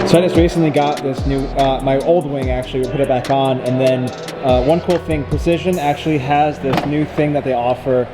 So I just recently got this new, my old wing actually, we put it back on, and then one cool thing, Precision actually has this new thing that they offer.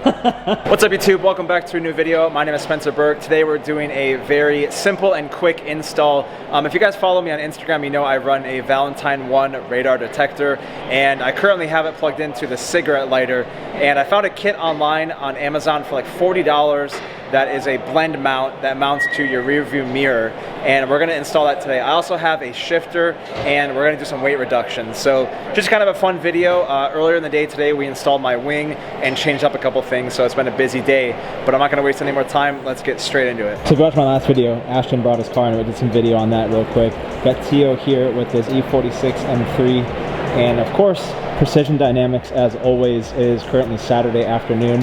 What's up YouTube? Welcome back to a new video. My name is Spencer Burke. Today we're doing a very simple and quick install. If you guys follow me on Instagram, you know I run a Valentine 1 radar detector, and I currently have it plugged into the cigarette lighter, and I found a kit online on Amazon for like $40 that is a blend mount that mounts to your rear view mirror, and we're gonna install that today. I also have a shifter, and we're gonna do some weight reduction. So just kind of a fun video. Earlier in the day today, we installed my wing and changed up a couple things, so it's been a busy day, but I'm not gonna waste any more time. Let's get straight into it. So if you watched my last video, Ashton brought his car and we did some video on that real quick. Got Tio here with his E46 M3, and of course, Precision Dynamics, as always, is currently Saturday afternoon.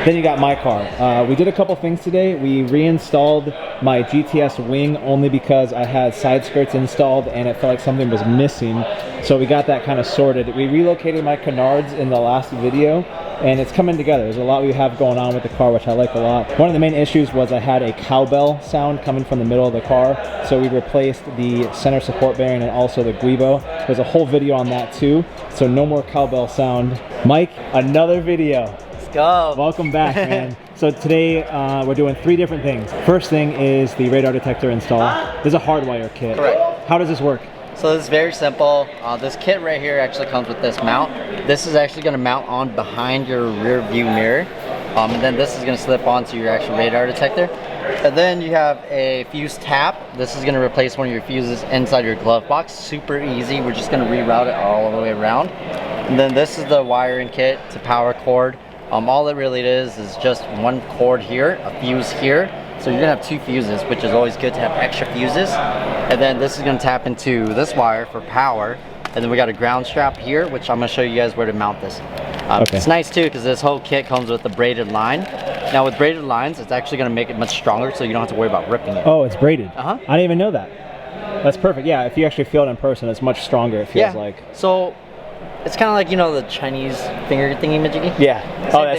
Then you got my car. We did a couple things today. We reinstalled my GTS wing only because I had side skirts installed and it felt like something was missing. So we got that kind of sorted. We relocated my canards in the last video, and it's coming together. There's a lot we have going on with the car, which I like a lot. One of the main issues was I had a cowbell sound coming from the middle of the car, so we replaced the center support bearing and also the guibo. There's a whole video on that too, so no more cowbell sound. Mike, another video. Let's go. Welcome back, man. So today we're doing 3 different things. First thing is the radar detector install. There's a hardwire kit. Correct. How does this work? So this is very simple. This kit right here actually comes with this mount. This is actually going to mount on behind your rear view mirror. And then this is going to slip onto your actual radar detector. And then you have a fuse tap. This is going to replace one of your fuses inside your glove box. Super easy. We're just going to reroute it all the way around. And then this is the wiring kit to power cord. All it really is just one cord here, a fuse here. So you're gonna have 2 fuses, which is always good to have extra fuses. And then this is gonna tap into this wire for power. And then we got a ground strap here, which I'm gonna show you guys where to mount this. Okay. It's nice too, because this whole kit comes with a braided line. Now with braided lines, it's actually gonna make it much stronger, so you don't have to worry about ripping it. Oh, it's braided. Uh-huh. I didn't even know that. That's perfect. Yeah, if you actually feel it in person, it's much stronger, it feels like. So it's kind of like, you know, the Chinese finger thingy majiggy. Yeah.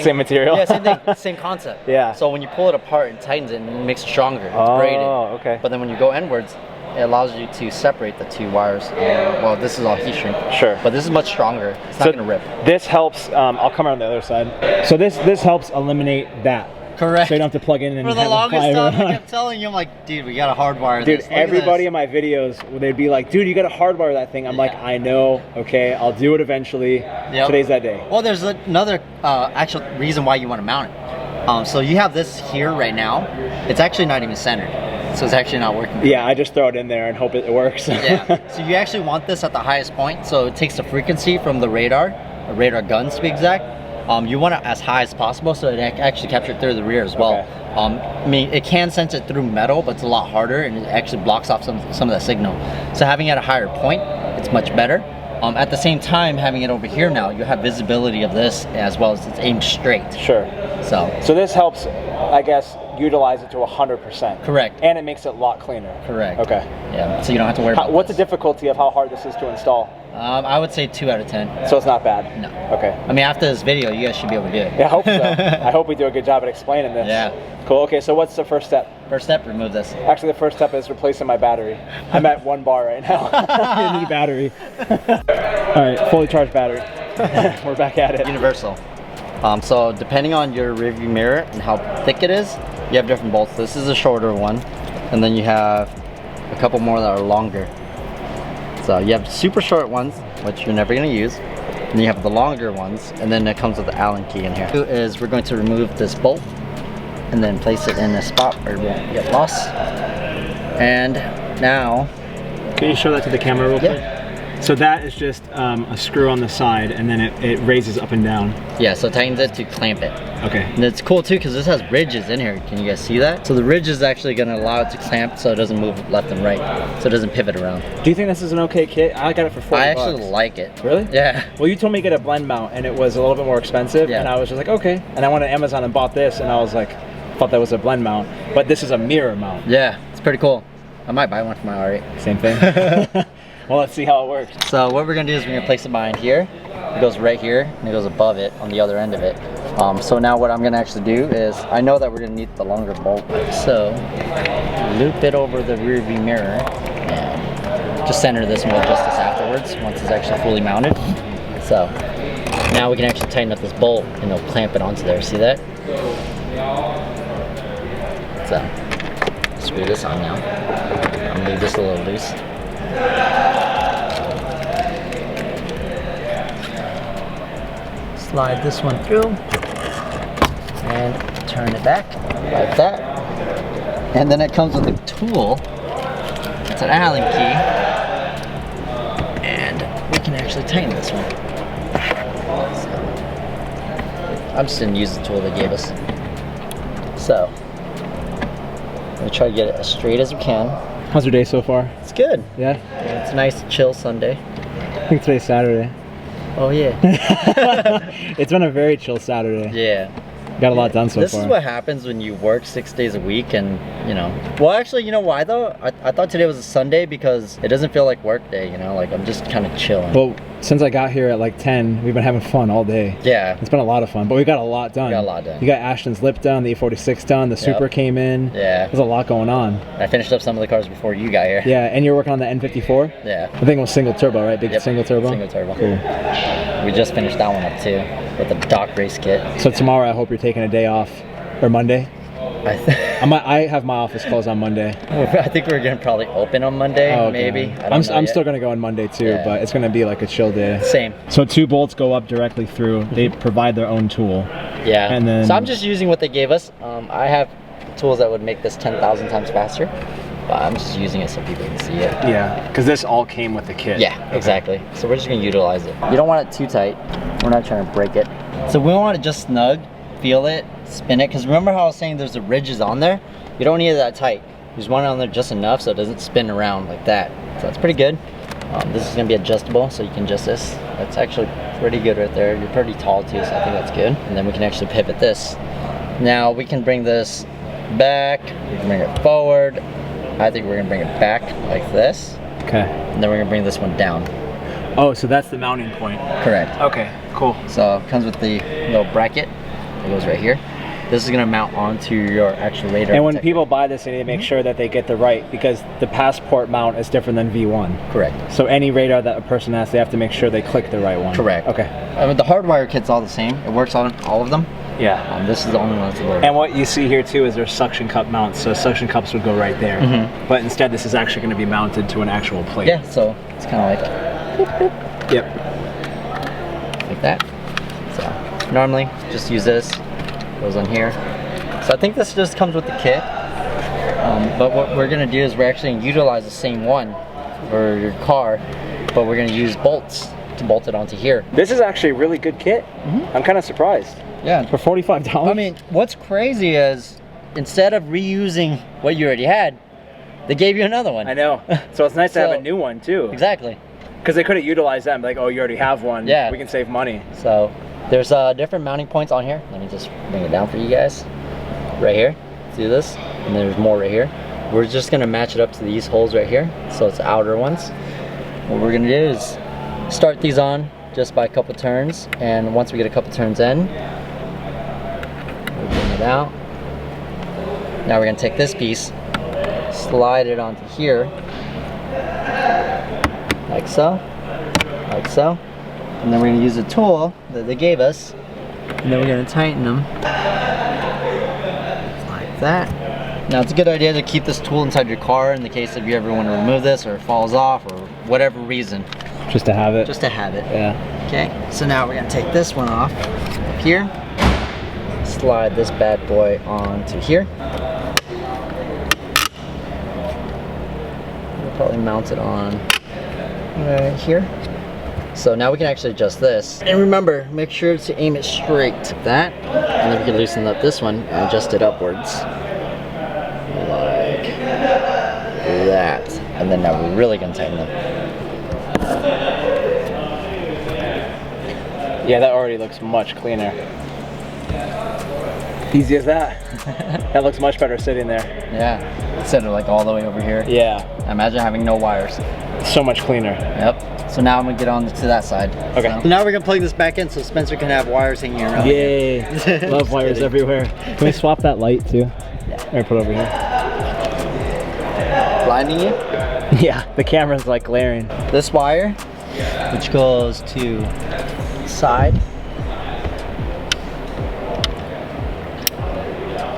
Same material. Yeah, same thing, same concept. Yeah. So when you pull it apart, it tightens it and it makes it stronger. It's braided. Oh, okay. But then when you go inwards, it allows you to separate the 2 wires. Well, this is all heat shrink. Sure. But this is much stronger. It's not going to rip. This helps, I'll come around the other side. So this helps eliminate that. Correct. So you don't have to plug in and For the have longest it fly time, I around. kept telling you, I'm like, dude, we got to hardwire Dude, this. everybody in my videos, they'd be like, dude, you got to hardwire that thing. I'm like, I know, okay, I'll do it eventually. Yep. Today's that day. Well, there's another actual reason why you want to mount it. So you have this here right now. It's actually not even centered. So it's actually not working. Yeah, I just throw it in there and hope it works. Yeah. So you actually want this at the highest point. So it takes the frequency from the radar guns to be exact. You want it as high as possible so it actually captures through the rear as well. Okay. I mean, it can sense it through metal, but it's a lot harder and it actually blocks off some of that signal. So having it at a higher point, it's much better. At the same time, having it over here now, you have visibility of this as well as it's aimed straight. Sure. So this helps, I guess, utilize it to 100%. Correct. And it makes it a lot cleaner. Correct. Okay. Yeah, so you don't have to worry about what's the difficulty of how hard this is to install? I would say 2 out of 10. So it's not bad? No. Okay. I mean, after this video, you guys should be able to do it. Yeah, I hope so. I hope we do a good job at explaining this. Yeah. Cool. Okay, so what's the first step? First step, remove this. Actually, the first step is replacing my battery. I'm at 1 bar right now. I need battery. All right, fully charged battery. We're back at it. Universal. So depending on your rear view mirror and how thick it is, you have different bolts. This is a shorter one, and then you have a couple more that are longer. So you have super short ones, which you're never going to use, and you have the longer ones, and then it comes with the Allen key in here. We're going to remove this bolt and then place it in a spot where it won't get lost. And now, can you show that to the camera real quick? So that is just a screw on the side, and then it raises up and down. Yeah, so it tightens it to clamp it. Okay. And it's cool too because this has ridges in here. Can you guys see that? So the ridge is actually going to allow it to clamp so it doesn't move left and right. So it doesn't pivot around. Do you think this is an okay kit? I got it for 40 I bucks. actually like it. Really? Yeah. Well, you told me to get a blend mount, and it was a little bit more expensive, and I was just like, okay. And I went to Amazon and bought this, and I was like, thought that was a blend mount, but this is a mirror mount. Yeah, it's pretty cool. I might buy one for my R8. Same thing. Well, let's see how it works. So what we're gonna do is we're gonna place it behind here. It goes right here, and it goes above it on the other end of it. So now what I'm gonna actually do is, I know that we're gonna need the longer bolt. So loop it over the rear view mirror. And just center this and we'll adjust this afterwards once it's actually fully mounted. So now we can actually tighten up this bolt and it'll clamp it onto there. See that? So screw this on now. I'm gonna leave this a little loose. Slide this one through and turn it back like that. And then it comes with a tool. It's an Allen key. And we can actually tighten this one. So, I'm just gonna use the tool they gave us. So, I'm gonna try to get it as straight as we can. How's your day so far? It's good. Yeah? It's a nice chill Sunday. I think today's Saturday. Oh yeah. It's been a very chill Saturday. Yeah. Got a lot done so far. This is what happens when you work 6 days a week and, you know. Well, actually, you know why though? I thought today was a Sunday because it doesn't feel like work day, you know? Like, I'm just kind of chilling. Well, since I got here at like 10, we've been having fun all day. Yeah. It's been a lot of fun, but we got a lot done. We got a lot done. You got Ashton's lip done, the E46 done, the Super came in. Yeah. There's a lot going on. I finished up some of the cars before you got here. Yeah, and you're working on the N54? Yeah. I think it was single turbo, right? Big single turbo? Single turbo. Cool. We just finished that one up too with the dock race kit. So tomorrow I hope you're taking a day off. Or Monday? I have my office closed on Monday. I think we're gonna probably open on Monday, okay. maybe. I'm still gonna go on Monday too, but it's gonna be like a chill day. Same. So 2 bolts go up directly through. They provide their own tool. Yeah. And then. So I'm just using what they gave us. I have tools that would make this 10,000 times faster, but I'm just using it so people can see it. Yeah, because this all came with the kit. Yeah, exactly. So we're just gonna utilize it. You don't want it too tight. We're not trying to break it. So we want it just snug. Feel it, spin it, because remember how I was saying there's the ridges on there? You don't need it that tight. You just want it on there just enough so it doesn't spin around like that. So that's pretty good. This is going to be adjustable, so you can adjust this. That's actually pretty good right there. You're pretty tall too, so I think that's good. And then we can actually pivot this. Now we can bring this back, we can bring it forward. I think we're going to bring it back like this. Okay. And then we're going to bring this one down. Oh, so that's the mounting point. Correct. Okay, cool. So it comes with the little bracket. It goes right here. This is gonna mount onto your actual radar. And when detector. people buy this, they need to make sure that they get the right, because the Passport mount is different than V1. Correct. So any radar that a person has, they have to make sure they click the right one. Correct. Okay. I mean, the hardwire kit's all the same. It works on all of them. Yeah. This is the only one that's a little. And what you see here too is there's suction cup mounts. So suction cups would go right there. But instead, this is actually going to be mounted to an actual plate. Yeah. So it's kind of like. Boop, boop. Yep. Like that. So normally, just use this. Goes on here. So I think this just comes with the kit. But what we're gonna do is we're actually gonna utilize the same one for your car, but we're gonna use bolts to bolt it onto here. This is actually a really good kit. I'm kind of surprised. Yeah. For $45. I mean, what's crazy is instead of reusing what you already had, they gave you another one. I know. So it's nice to have a new one too. Exactly. Because they could have utilized that and be like, oh, you already have one. Yeah. We can save money. So there's different mounting points on here. Let me just bring it down for you guys. Right here. See this? And there's more right here. We're just gonna match it up to these holes right here. So it's the outer ones. What we're gonna do is start these on just by a couple turns. And once we get a couple turns in, we'll bring it out. Now we're gonna take this piece, slide it onto here. Like so. Like so. And then we're going to use a tool that they gave us, and then we're going to tighten them like that. Now it's a good idea to keep this tool inside your car in the case if you ever want to remove this or it falls off or whatever reason. Just to have it. Just to have it. Yeah. Okay, so now we're going to take this one off here, slide this bad boy onto here. We'll probably mount it on right here. So now we can actually adjust this. And remember, make sure to aim it straight like that. And then we can loosen up this one and adjust it upwards. Like that. And then now we're really gonna tighten them. Yeah, that already looks much cleaner. Easy as that. That looks much better sitting there. Yeah, instead of like all the way over here. Yeah. Imagine having no wires. So much cleaner. Yep. So now I'm gonna get on to that side. Okay. So now we're gonna plug this back in so Spencer can have wires hanging around. Yay. Love wires everywhere. Can we swap that light too? Yeah. Or put it over here. blinding you? Yeah, the camera's like glaring. This wire, which goes to the side.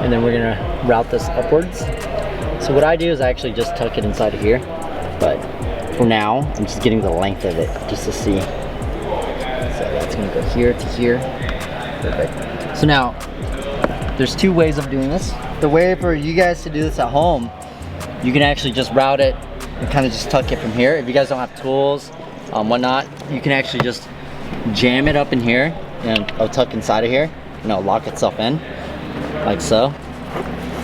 And then we're gonna route this upwards. So what I do is I actually just tuck it inside of here. But for now, I'm just getting the length of it just to see. So that's gonna go here to here. Perfect. So now, there's two ways of doing this. The way for you guys to do this at home, you can actually just route it and kind of just tuck it from here. If you guys don't have tools, whatnot, you can actually just jam it up in here and it'll tuck inside of here and it'll lock itself in, like so.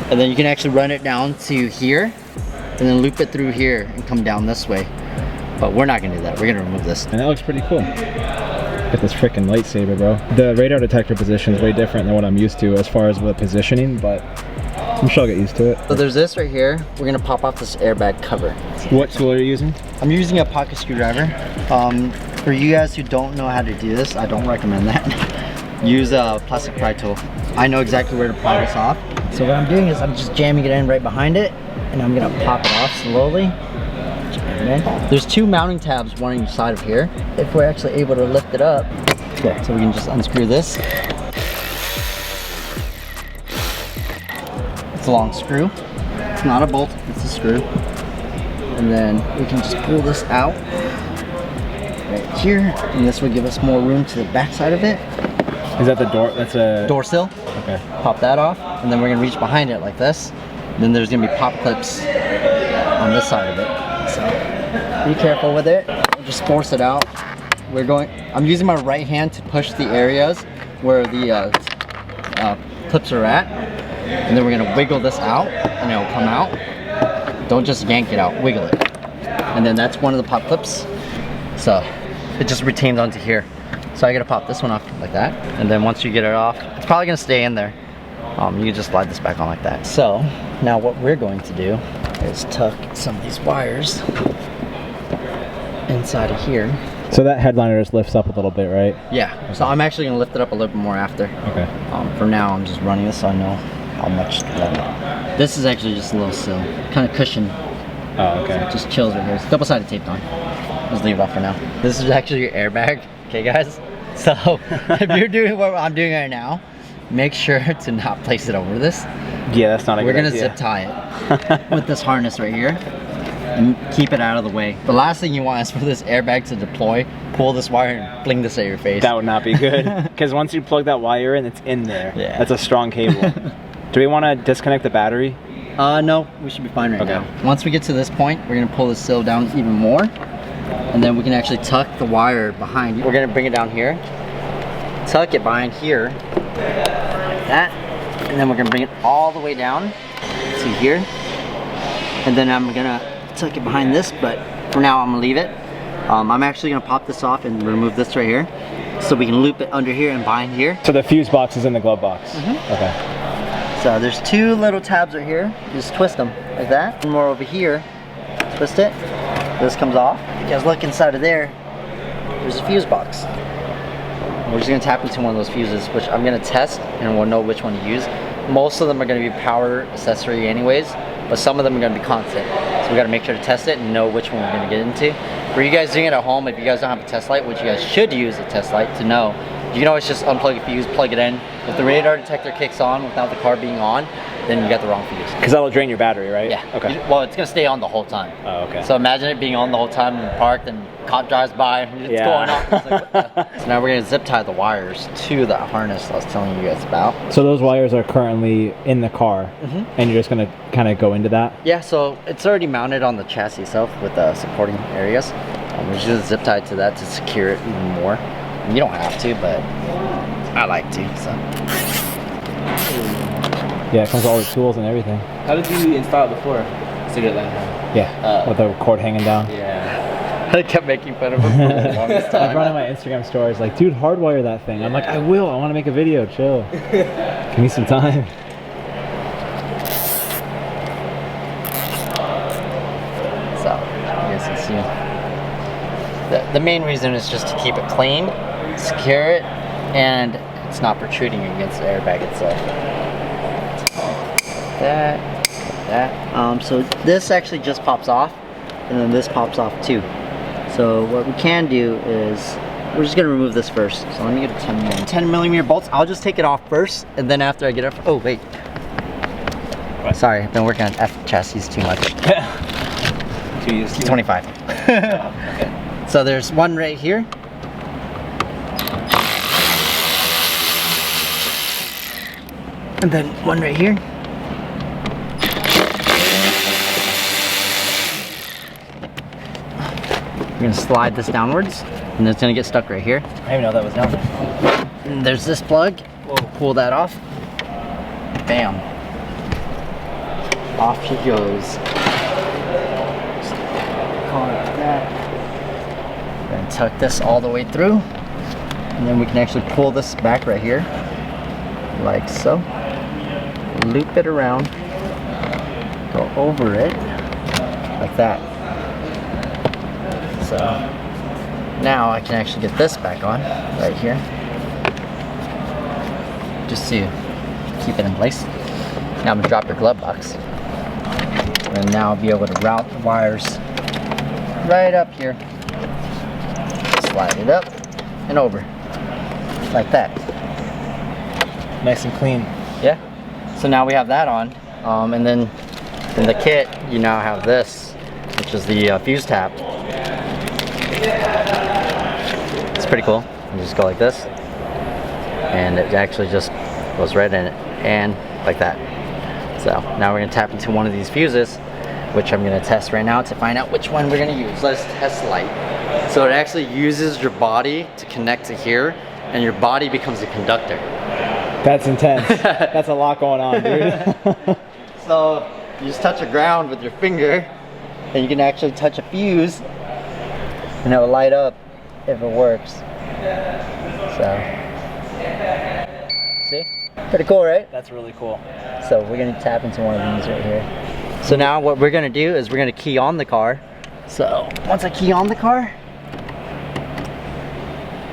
And then you can actually run it down to here and then loop it through here and come down this way. But we're not gonna do that, we're gonna remove this. And that looks pretty cool. Get this freaking lightsaber, bro. The radar detector position is way different than what I'm used to as far as the positioning, but I'm sure I'll get used to it. So there's this right here. We're gonna pop off this airbag cover. What tool are you using? I'm using a pocket screwdriver. For you guys who don't know how to do this, I don't recommend that. Use a plastic pry tool. I know exactly where to pry this off. So what I'm doing is I'm just jamming it in right behind it, and I'm gonna pop it off slowly. There's two mounting tabs, one on each side of here. If we're actually able to lift it up, okay, so we can just unscrew this. It's a long screw. It's not a bolt, it's a screw. And then we can just pull this out right here, and this would give us more room to the back side of it. Is that the door? That's a door sill. Okay. Pop that off, and then we're gonna reach behind it like this. Then there's gonna be pop clips on this side of it. So be careful with it. Just force it out. I'm using my right hand to push the areas where the clips are at, and then we're gonna wiggle this out, and it'll come out. Don't just yank it out, wiggle it. And then that's one of the pop clips. So it just retains onto here. So I gotta pop this one off like that, and then once you get it off, it's probably gonna stay in there. You can just slide this back on like that. So now what we're going to do is tuck some of these wires inside of here. So that headliner just lifts up a little bit, right? Yeah. Okay. So I'm actually gonna lift it up a little bit more after. Okay. For now, I'm just running this so I know how much to let it. This is actually just a little sill, kind of cushion. Oh, okay. So it just chills right here. It's double-sided taped on. Just leave it off for now. This is actually your airbag, okay, guys? So if you're doing what I'm doing right now, make sure to not place it over this. Yeah, that's not a good idea. We're gonna zip tie it with this harness right here and keep it out of the way. The last thing you want is for this airbag to deploy, pull this wire and fling this at your face. That would not be good, because once you plug that wire in, it's in there. Yeah. That's a strong cable. Do we want to disconnect the battery? No, we should be fine right now. Once we get to this point, we're gonna pull this sill down even more, and then we can actually tuck the wire behind. We're gonna bring it down here, tuck it behind here, like that, and then we're gonna bring it all the way down to here, and then I'm gonna tuck it behind this, but for now I'm gonna leave it. I'm actually gonna pop this off and remove this right here, so we can loop it under here and behind here. So the fuse box is in the glove box. Mm-hmm. Okay. So there's two little tabs right here. You just twist them like that. One more over here. Twist it. This comes off. You guys look inside of there. There's a fuse box. We're just gonna tap into one of those fuses, which I'm gonna test, and we'll know which one to use. Most of them are gonna be power accessory anyways, but some of them are gonna be constant. So we gotta make sure to test it and know which one we're gonna get into. For you guys doing it at home, if you guys don't have a test light, which you guys should use a test light to know, you can always just unplug a fuse, plug it in. If the radar detector kicks on without the car being on, then you got the wrong fuse. Because that'll drain your battery, right? Yeah. Okay. Well, it's gonna stay on the whole time. Oh, okay. So imagine it being on the whole time in the park, then cop drives by, it's going off. It's like, what the? So now we're gonna zip tie the wires to that harness I was telling you guys about. So those wires are currently in the car, and you're just gonna kind of go into that? Yeah, so it's already mounted on the chassis itself with the supporting areas. We're just gonna zip tie to that to secure it even more. You don't have to, but I like to, so. Yeah, it comes with all the tools and everything. How did you install it before? To get like Yeah, with the cord hanging down. Yeah. I kept making fun of him for the longest time. I brought in my Instagram stories like, dude, hardwire that thing. I'm like, I will. I want to make a video. Chill. Give me some time. So, you guys can see. The main reason is just to keep it clean, secure it, and it's not protruding against the airbag itself. That, that. So this actually just pops off, and then this pops off too. So what we can do is, we're just gonna remove this first. So let me get a 10 millimeter bolts. I'll just take it off first, and then after I get it, oh wait. Sorry, I've been working on F chassis too much. 25. Okay. So there's one right here. And then one right here. We're gonna slide this downwards, and it's gonna get stuck right here. I didn't even know that was down there. And there's this plug. We'll pull that off. Bam. Off he goes. Like that. Then tuck this all the way through, and then we can actually pull this back right here, like so. Loop it around, go over it, like that. So now I can actually get this back on right here, just to keep it in place. Now I'm gonna drop your glove box, and now I'll be able to route the wires right up here, slide it up and over, like that. Nice and clean. Yeah. So now we have that on, and then in the kit you now have this, which is the fuse tab. It's pretty cool. You just go like this, and it actually just goes right in it, and like that. So now we're gonna tap into one of these fuses, which I'm gonna test right now to find out which one we're gonna use. Let's test light. So it actually uses your body to connect to here, and your body becomes a conductor. That's intense. That's a lot going on, dude. So you just touch the ground with your finger, and you can actually touch a fuse, and it will light up if it works. So, see? Pretty cool, right? That's really cool. So we're gonna tap into one of these right here. So now what we're gonna do is we're gonna key on the car. So once I key on the car,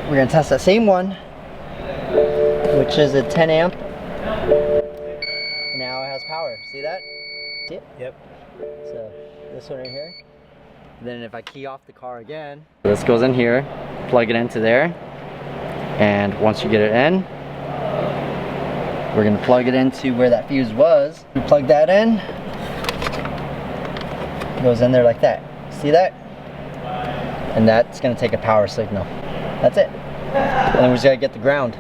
we're gonna test that same one, which is a 10 amp. Now it has power. See that? See it? Yep. So this one right here. Then if I key off the car again, this goes in here, plug it into there, and once you get it in, we're gonna plug it into where that fuse was. We plug that in, it goes in there like that. See that? And that's gonna take a power signal. That's it. And then we just gotta get the ground.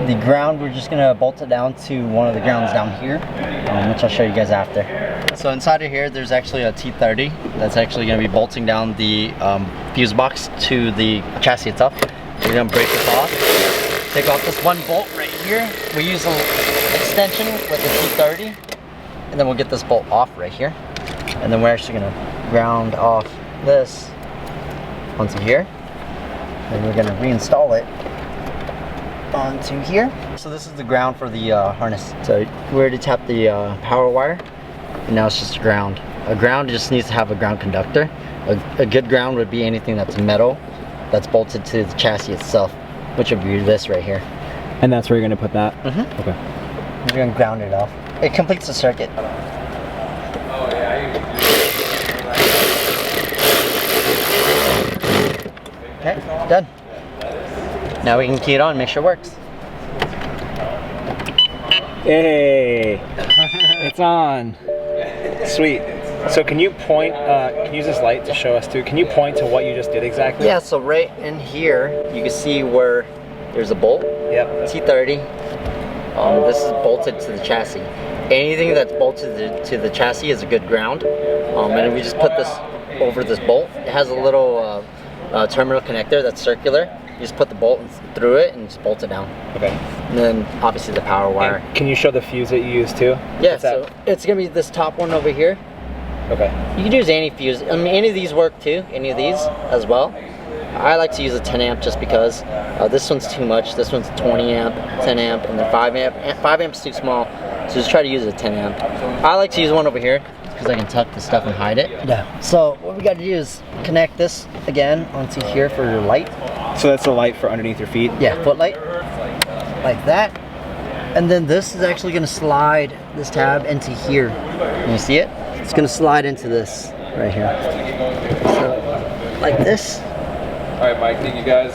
The ground, we're just gonna bolt it down to one of the grounds down here, which I'll show you guys after. So inside of here, there's actually a T30 that's actually gonna be bolting down the fuse box to the chassis itself. We're gonna break this off. Take off this one bolt right here. We use an extension with the T30, and then we'll get this bolt off right here. And then we're actually gonna ground off this onto here. And we're gonna reinstall it onto here. So this is the ground for the harness. So we already tapped the power wire, and now it's just a ground. A ground just needs to have a ground conductor. A good ground would be anything that's metal that's bolted to the chassis itself, which would be this right here. And that's where you're gonna put that? Mm-hmm. Okay. We're gonna ground it off. It completes the circuit. Okay, done. Now we can key it on and make sure it works. Hey, it's on. Sweet. So can you point, can you use this light to show us too? Can you point to what you just did exactly? Yeah, so right in here, you can see where there's a bolt. Yep. T30. This is bolted to the chassis. Anything that's bolted to the chassis is a good ground. And we just put this over this bolt. It has a little terminal connector that's circular. You just put the bolt through it and just bolt it down. Okay. And then obviously the power wire. And can you show the fuse that you use too? Yeah, so it's gonna be this top one over here. Okay. You can use any fuse. I mean, any of these work too. Any of these as well. I like to use a 10 amp just because this one's too much. This one's 20 amp, 10 amp, and then 5 amp. 5 amp's too small, so just try to use a 10 amp. I like to use one over here because I can tuck the stuff and hide it. Yeah. So what we got to do is connect this again onto here for your light. So that's the light for underneath your feet? Yeah, foot light. Like that. And then this is actually going to slide this tab into here. Can you see it? it's gonna slide into this right here. So, like this. All right, Mike. Thank you guys.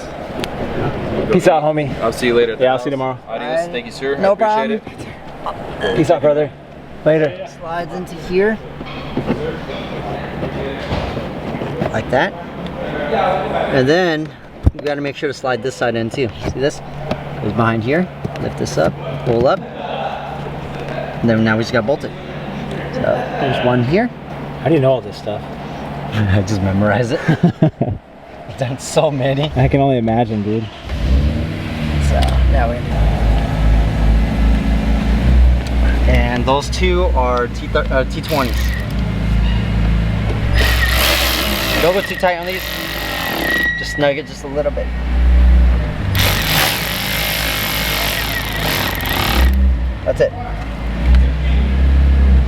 Peace out, homie. I'll see you later. Yeah, I'll see you tomorrow. Adios. Thank you, sir. No I appreciate problem. Peace out, brother. Later. Slides into here. Like that. And then you gotta make sure to slide this side in too. See this? Goes behind here. Lift this up, pull up. And then now we just gotta bolt it. So there's one here. How do you know all this stuff? I just memorize it. I've done so many. I can only imagine, dude. So now we. And those two are T20s. Don't go too tight on these. Just snug it just a little bit. That's it.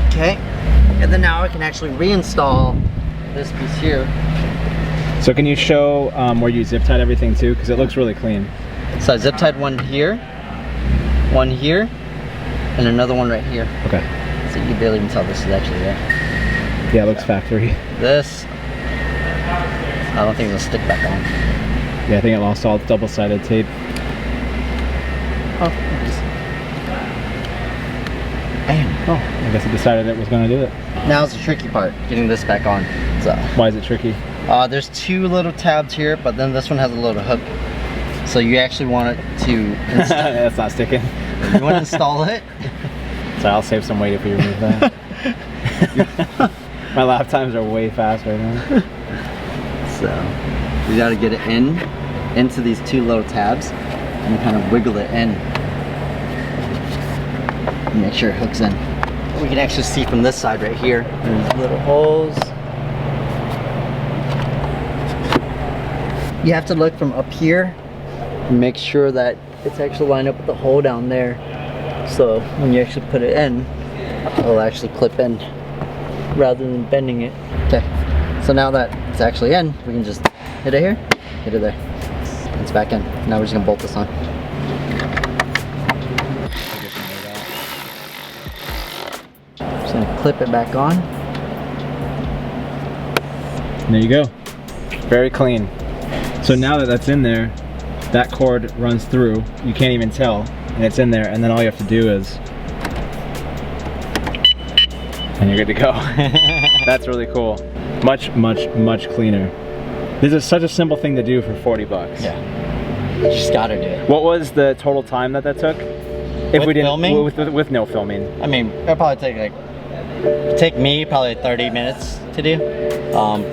Okay. And then now I can actually reinstall this piece here. So can you show where you zip tied everything too? Because it looks really clean. So I zip tied one here, and another one right here. Okay. So you can barely even tell this is actually there. Yeah, it looks factory. This, I don't think it'll stick back on. Yeah, I think it lost all its double-sided tape. Oh. Damn. Oh, I guess it decided it was going to do it. Now's the tricky part, getting this back on. So Why is it tricky? there's two little tabs here, but then this one has a little hook. So you actually want it to That's not sticking. you want to install it. So I'll save some weight if we remove that. My lap times are way fast right now. So you got to get it into these two little tabs and kind of wiggle it in. And make sure it hooks in. We can actually see from this side right here, there's little holes. You have to look from up here and make sure that it's actually lined up with the hole down there. So when you actually put it in, it'll actually clip in rather than bending it. Okay, so now that it's actually in, we can just hit it here, hit it there. It's back in. Now we're just gonna bolt this on. Just gonna clip it back on. And there you go. Very clean. So now that that's in there, that cord runs through. You can't even tell, and it's in there. And then all you have to do is, and you're good to go. That's really cool. Much, much, much cleaner. This is such a simple thing to do for 40 bucks. Yeah. You just gotta do it. What was the total time that took? If With we didn't filming? with no filming. I mean, it'll probably take me probably 30 minutes to do.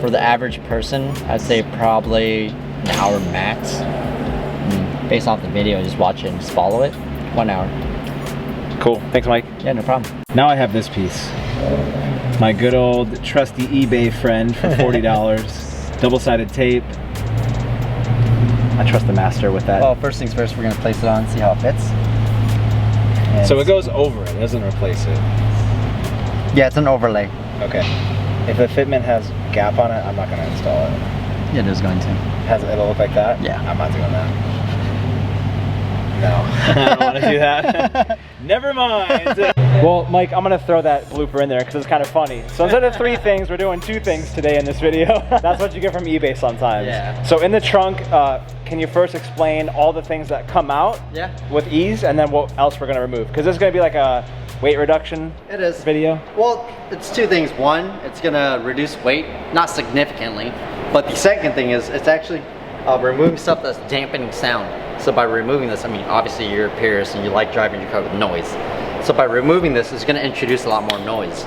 For the average person, I'd say probably an hour max. Based off the video, just watch it and just follow it. 1 hour. Cool. Thanks, Mike. Yeah, no problem. Now I have this piece. My good old trusty eBay friend for $40. Double-sided tape. I trust the master with that. Well, first things first, we're gonna place it on and see how it fits. And So it goes over it, doesn't replace it. yeah, it's an overlay. Okay. If the fitment has a gap on it, I'm not gonna install it. Yeah, it is going to. It'll look like that? Yeah. I'm not doing that. No, I don't want to do that. Never mind. Well, Mike, I'm gonna throw that blooper in there because it's kind of funny. So instead of 3 things, we're doing 2 things today in this video. That's what you get from eBay sometimes. Yeah. So in the trunk, can you first explain all the things that come out with ease, and then what else we're gonna remove? Because this is gonna be like a weight reduction video. Well, it's 2 things. One, it's gonna reduce weight, not significantly. But the second thing is it's actually removing stuff that's dampening sound. So by removing this, I mean, obviously you're a purist and you like driving your car with noise. So by removing this, it's gonna introduce a lot more noise,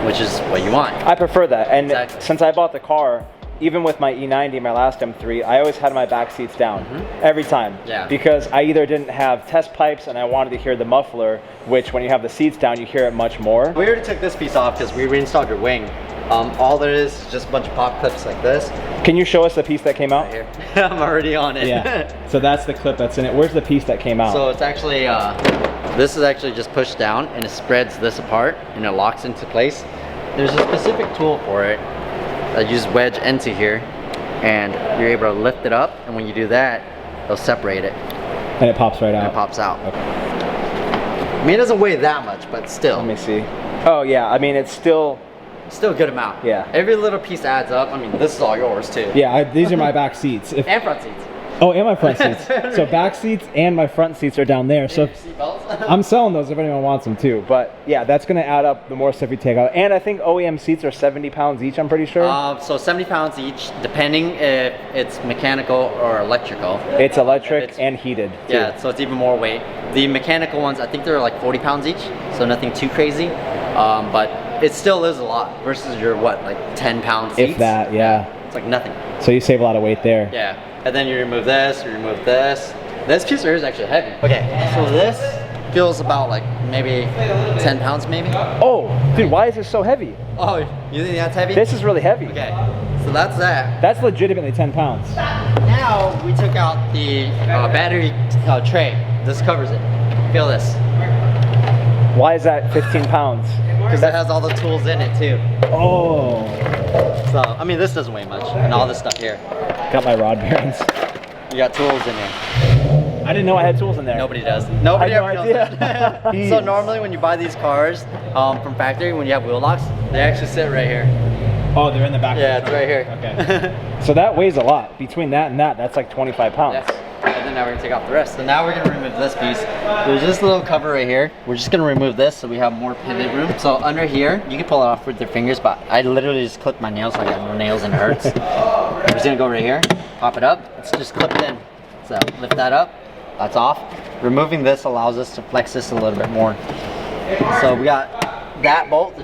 which is what you want. I prefer that. And Exactly. since I bought the car, even with my E90, my last M3, I always had my back seats down every time. Yeah. Because I either didn't have test pipes and I wanted to hear the muffler, which when you have the seats down, you hear it much more. We already took this piece off because we reinstalled your wing. All there is just a bunch of pop clips like this. Can you show us the piece that came out? Right here. I'm already on it. Yeah. So that's the clip that's in it. Where's the piece that came out? So it's actually, this is actually just pushed down and it spreads this apart and it locks into place. There's a specific tool for it that you just wedge into here and you're able to lift it up, and when you do that, it'll separate it. And it pops right out. And it pops out. Okay. I mean, it doesn't weigh that much, but still. Let me see. Oh yeah, I mean it's still still a good amount. Yeah. Every little piece adds up. I mean, this is all yours too. Yeah, these are my back seats. And front seats. Oh, and my front seats. So back seats and my front seats are down there. So I'm selling those if anyone wants them too. But yeah, that's going to add up the more stuff you take out. And I think OEM seats are 70 pounds each, I'm pretty sure. So 70 pounds each, depending if it's mechanical or electrical. It's electric and heated too. Yeah, so it's even more weight. The mechanical ones, I think they're like 40 pounds each, so nothing too crazy. But it still is a lot versus your, what, like 10 pound seats? If that, yeah. It's like nothing. So you save a lot of weight there. Yeah. And then you remove this, you remove this. This piece right here is actually heavy. Okay, so this feels about like maybe 10 pounds maybe. Oh, dude, why is this so heavy? Oh, you think that's heavy? This is really heavy. Okay, so that's that. That's legitimately 10 pounds. Now we took out the battery tray. This covers it. Feel this. Why is that 15 pounds? Because it has all the tools in it too. Oh. So, I mean, this doesn't weigh much. And all this stuff here. Got my rod bearings. You got tools in here. I didn't know I had tools in there. Nobody does. Nobody ever knows idea. that. So normally when you buy these cars from factory, when you have wheel locks, they actually sit right here. Oh, they're in the back. Yeah, it's right here. Okay. So that weighs a lot. Between that and that, that's like 25 pounds. Yes. And then now we're gonna take off the rest. So now we're gonna remove this piece. There's this little cover right here. We're just gonna remove this so we have more pivot room. So under here, you can pull it off with your fingers, but I literally just clipped my nails so I got no nails and it hurts. We're just gonna go right here, pop it up. It's just clipped in. So lift that up, that's off. Removing this allows us to flex this a little bit more. So we got that bolt, the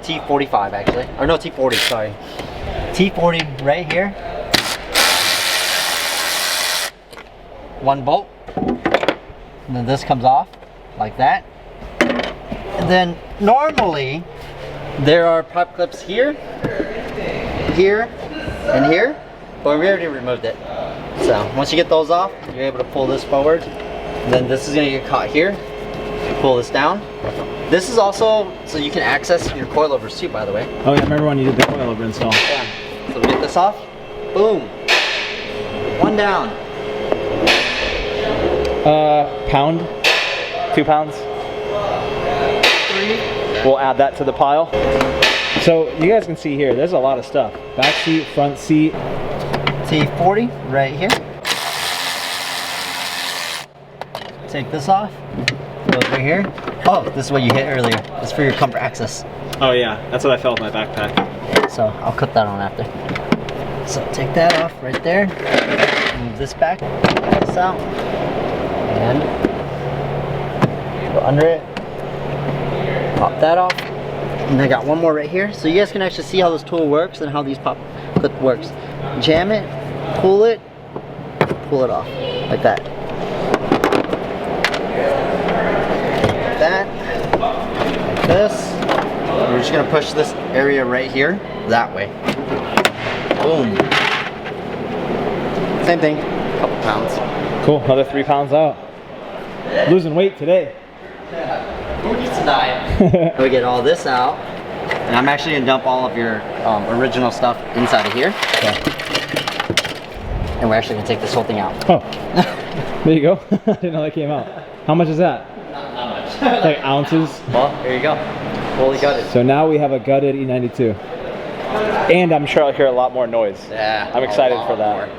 T45 actually, or no, T40, sorry. T40 right here. One bolt, and then this comes off like that. And then normally there are prop clips here, here, and here, but we already removed it. So once you get those off, you're able to pull this forward. And then this is gonna get caught here. Pull this down. This is also so you can access your coilovers too, by the way. Oh yeah, I remember when you did the coilover install. Yeah. So we get this off. Boom. One down. Pound? 2 pounds? 3. We'll add that to the pile. So you guys can see here, there's a lot of stuff. Back seat, front seat. T40 right here. Take this off. Goes right here. Oh, this is what you hit earlier. It's for your comfort access. Oh yeah, that's what I felt with my backpack. So I'll cut that on after. So take that off right there. Move this back. This out. And go under it. Pop that off. And I got one more right here. So you guys can actually see how this tool works and how these pop clip works. Jam it, pull it off. Like that. Like that. Like this. We're just gonna push this area right here that way. Boom. Same thing, a couple pounds. Cool, another 3 pounds out. Losing weight today. Who needs to diet? We get all this out, and I'm actually gonna dump all of your original stuff inside of here. Okay. And we're actually gonna take this whole thing out. Oh, there you go. I didn't know that came out. How much is that? Not much. Like ounces? Well, here you go. Fully gutted. So now we have a gutted E92. And I'm sure I'll hear a lot more noise. Yeah. I'm excited for that.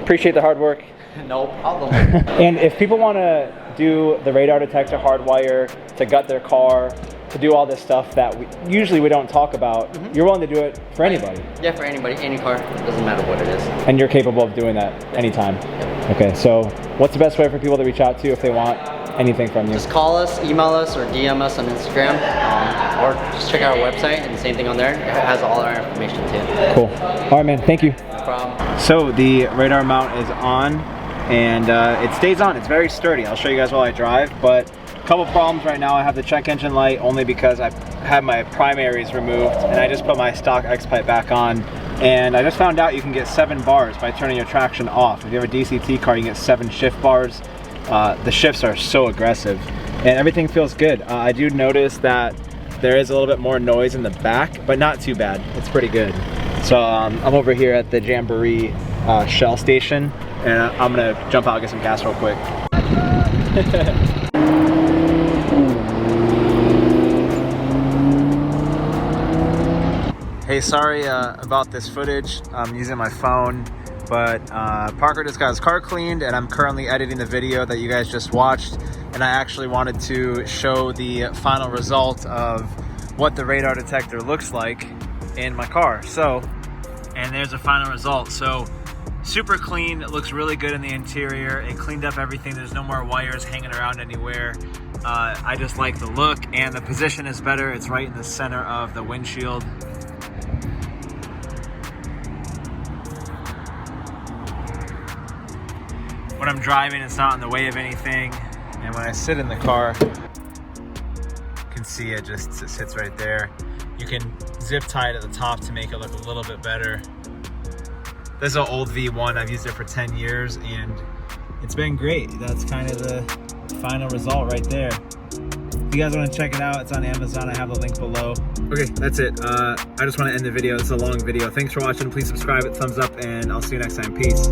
Appreciate the hard work. No problem. And if people want to do the radar detector hardwire, to gut their car, to do all this stuff that we don't talk about, you're willing to do it for anybody. Yeah, for anybody, any car, doesn't matter what it is. And you're capable of doing that anytime. Yep. Okay, so what's the best way for people to reach out to you if they want anything from you? Just call us, email us, or DM us on Instagram, or just check out our website, and the same thing on there. It has all our information too. Cool. All right, man. Thank you. No problem. So the radar mount is on, and it stays on. It's very sturdy. I'll show you guys while I drive, but a couple problems right now. I have the check engine light only because I've had my primaries removed, and I just put my stock X pipe back on. And I just found out you can get 7 bars by turning your traction off. If you have a DCT car, you can get 7 shift bars. The shifts are so aggressive, and everything feels good. I do notice that there is a little bit more noise in the back, but not too bad. It's pretty good. So I'm over here at the Jamboree Shell station, and I'm gonna jump out and get some gas real quick. Hey, sorry about this footage. I'm using my phone, but Parker just got his car cleaned and I'm currently editing the video that you guys just watched. And I actually wanted to show the final result of what the radar detector looks like in my car. So, and there's a final result. So, super clean, it looks really good in the interior. It cleaned up everything. There's no more wires hanging around anywhere. I just like the look, and the position is better. It's right in the center of the windshield. When I'm driving, it's not in the way of anything. And when I sit in the car, you can see it just sits right there. You can zip tie it at the top to make it look a little bit better. This is an old V1. I've used it for 10 years and it's been great. That's kind of the final result right there. If you guys want to check it out, it's on Amazon. I have the link below. Okay, that's it. I just want to end the video. This is a long video. Thanks for watching. Please subscribe, thumbs up, and I'll see you next time. Peace.